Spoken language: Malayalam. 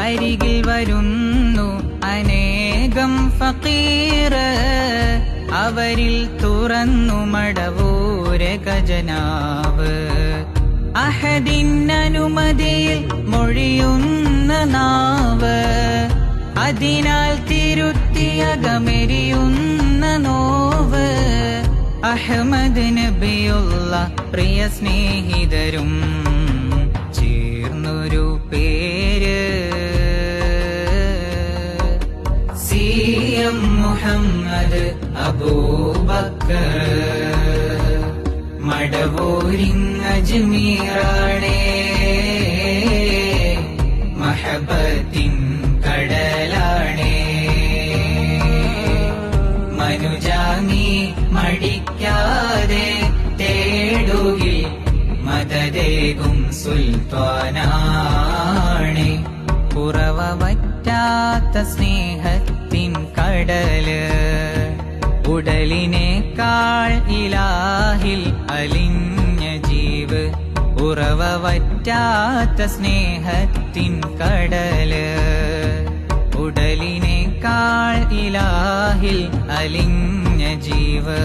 അരികിൽ വരുന്നു അനേകം ഫക്കീർ, അവരിൽ തുറന്നു മടവൂരെ ഖജനാവ്. അഹദിനനുമതിയിൽ മൊഴിയുന്ന നാവ്, അതിനാൽ തിരുത്തിയകമെരിയുന്ന നോവ്. അഹ്മദ് നബിയുള്ള പ്രിയ സ്നേഹിതരും ചേർന്നൊരു പേര്, CM മുഹമ്മദ് അബൂബക്കർ. മടവൂരിങ് അജ്മീറാണേ, മഹബത്തിൻ കടലാണേ. മനുജാമി മടിക്കാതെ തേടുകിൽ മദദേകും സുൽത്താനാണേ. കുറവ വറ്റാത്ത സ്നേഹത്തിൻ കടല്, ഉടലിനേക്കാൾ ഇലാഹിൽ അലിഞ്ഞ ജീവ്. ഉറവ വറ്റാത്ത സ്നേഹത്തിൻ കടല്, ഉടലിനേക്കാൾ ഇലാഹിൽ അലിഞ്ഞ ജീവ്.